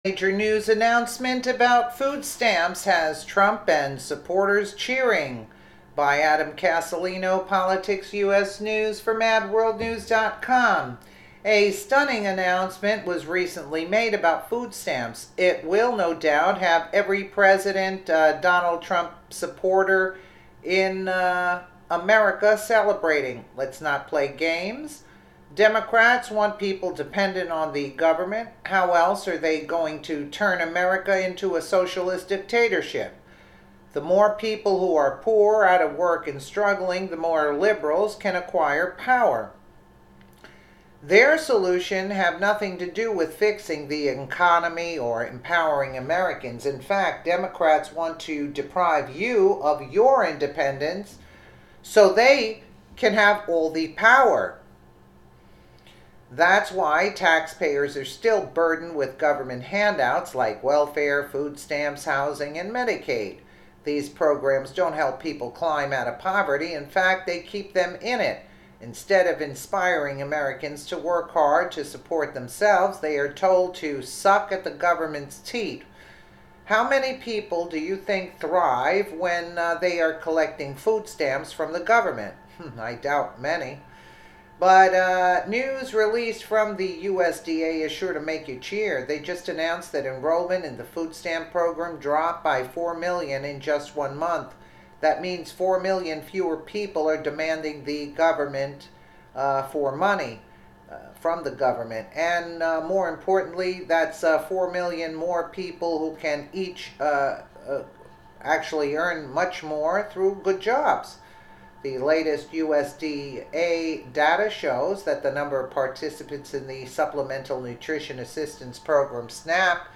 Major news announcement about food stamps has Trump and supporters cheering. By Adam Casalino, Politics US News for MadWorldNews.com. A stunning announcement was recently made about food stamps. It will no doubt have every President Donald Trump supporter in America celebrating. Let's not play games. Democrats want people dependent on the government. How else are they going to turn America into a socialist dictatorship? The more people who are poor, out of work, and struggling, the more liberals can acquire power. Their solution have nothing to do with fixing the economy or empowering Americans. In fact, Democrats want to deprive you of your independence so they can have all the power. That's why taxpayers are still burdened with government handouts like welfare, food stamps, housing, and Medicaid. These programs don't help people climb out of poverty. In fact, they keep them in it. Instead of inspiring Americans to work hard to support themselves, they are told to suck at the government's teeth. How many people do you think thrive when they are collecting food stamps from the government? I doubt many. But news released from the USDA is sure to make you cheer. They just announced that enrollment in the food stamp program dropped by 4 million in just 1 month. That means 4 million fewer people are demanding the government for money from the government. And more importantly, that's 4 million more people who can each actually earn much more through good jobs. The latest USDA data shows that the number of participants in the Supplemental Nutrition Assistance Program, SNAP,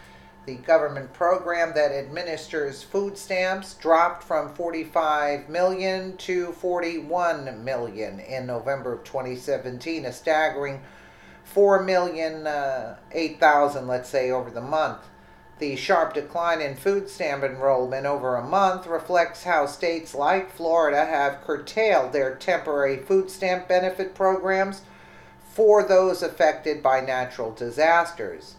the government program that administers food stamps, dropped from 45 million to 41 million in November of 2017, a staggering 4,008,000, let's say, over the month. The sharp decline in food stamp enrollment over a month reflects how states like Florida have curtailed their temporary food stamp benefit programs for those affected by natural disasters.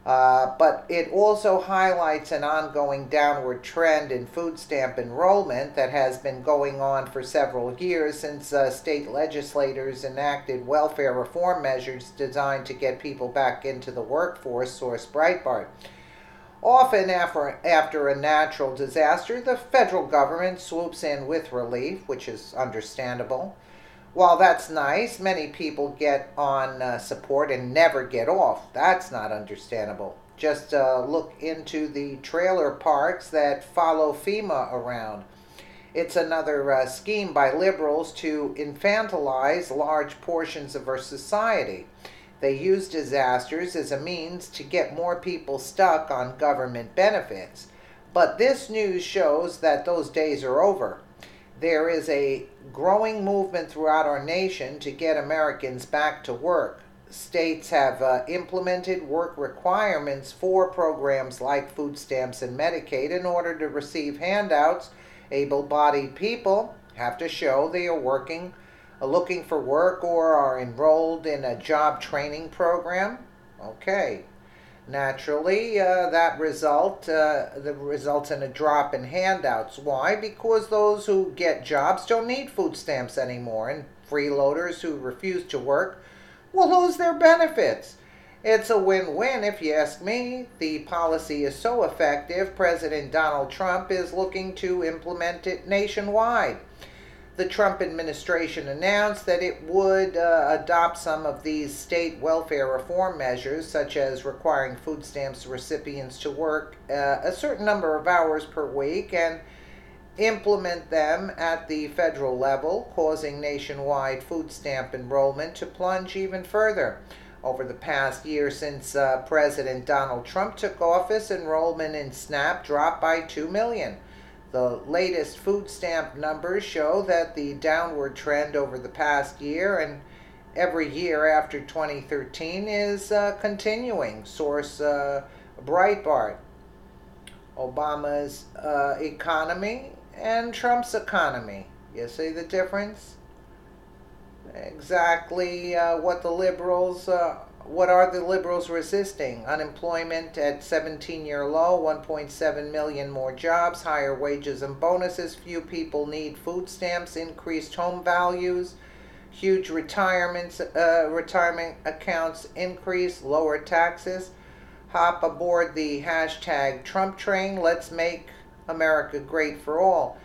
But it also highlights an ongoing downward trend in food stamp enrollment that has been going on for several years since state legislators enacted welfare reform measures designed to get people back into the workforce, source Breitbart. Often after a natural disaster, the federal government swoops in with relief, which is understandable. While that's nice, many people get on support and never get off. That's not understandable. Just look into the trailer parks that follow FEMA around. It's another scheme by liberals to infantilize large portions of our society. They use disasters as a means to get more people stuck on government benefits. But this news shows that those days are over. There is a growing movement throughout our nation to get Americans back to work. States have implemented work requirements for programs like food stamps and Medicaid. In order to receive handouts, able-bodied people have to show they are looking for work or are enrolled in a job training program. Okay. Naturally, that results in a drop in handouts. Why? Because those who get jobs don't need food stamps anymore, and freeloaders who refuse to work will lose their benefits. It's a win-win if you ask me. The policy is so effective, President Donald Trump is looking to implement it nationwide. The Trump administration announced that it would adopt some of these state welfare reform measures, such as requiring food stamps recipients to work a certain number of hours per week and implement them at the federal level, causing nationwide food stamp enrollment to plunge even further. Over the past year since President Donald Trump took office, enrollment in SNAP dropped by 2 million. The latest food stamp numbers show that the downward trend over the past year and every year after 2013 is continuing. Source Breitbart. Obama's economy and Trump's economy. You see the difference? Exactly what the liberals what are the liberals resisting? Unemployment at 17-year low, 1.7 million more jobs, higher wages and bonuses, few people need food stamps, increased home values, huge retirement accounts increase, lower taxes. Hop aboard the hashtag Trump train. Let's make America great for all.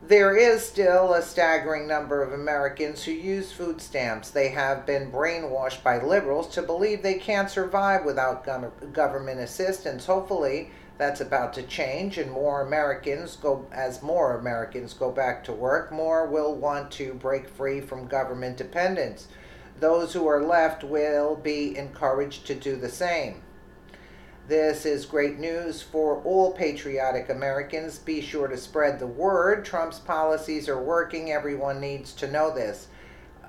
There is still a staggering number of Americans who use food stamps. They have been brainwashed by liberals to believe they can't survive without government assistance. Hopefully, that's about to change, and as more Americans go back to work, more will want to break free from government dependence. Those who are left will be encouraged to do the same. This is great news for all patriotic Americans. Be sure to spread the word. Trump's policies are working. Everyone needs to know this.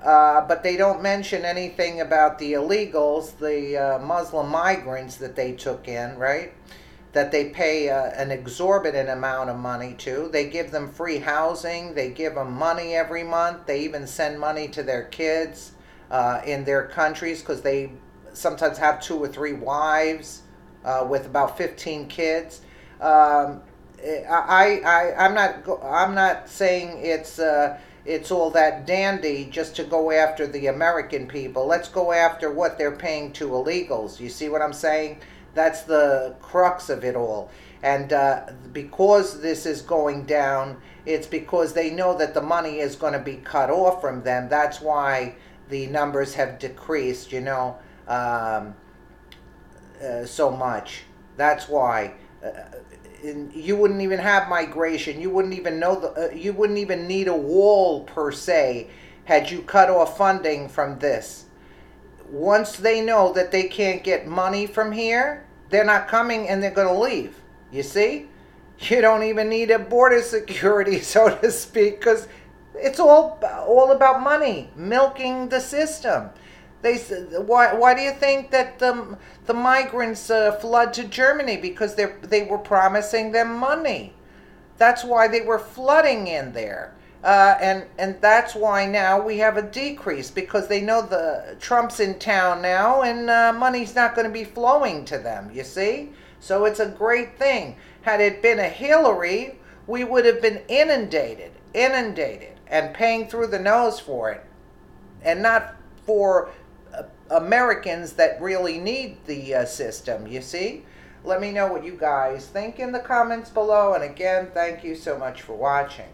But they don't mention anything about the illegals, the Muslim migrants that they took in, right? That they pay an exorbitant amount of money to. They give them free housing. They give them money every month. They even send money to their kids in their countries because they sometimes have 2 or 3 wives. With about 15 kids. I'm not saying it's all that dandy just to go after the American people. Let's go after what they're paying to illegals. You see what I'm saying? That's the crux of it all. And because this is going down, it's because they know that the money is going to be cut off from them. That's why the numbers have decreased, so much. That's why you wouldn't even have migration. You wouldn't even know you wouldn't even need a wall per se had you cut off funding from this. Once they know that they can't get money from here, they're not coming and they're going to leave. You see? You don't even need a border security, so to speak, because it's all about money, milking the system. Why do you think that the migrants flood to Germany? Because they were promising them money. That's why they were flooding in there. And that's why now we have a decrease, because they know the Trump's in town now and money's not going to be flowing to them, you see? So it's a great thing. Had it been a Hillary, we would have been inundated, and paying through the nose for it. And not for Americans that really need the system, you see? Let me know what you guys think in the comments below. And again, thank you so much for watching.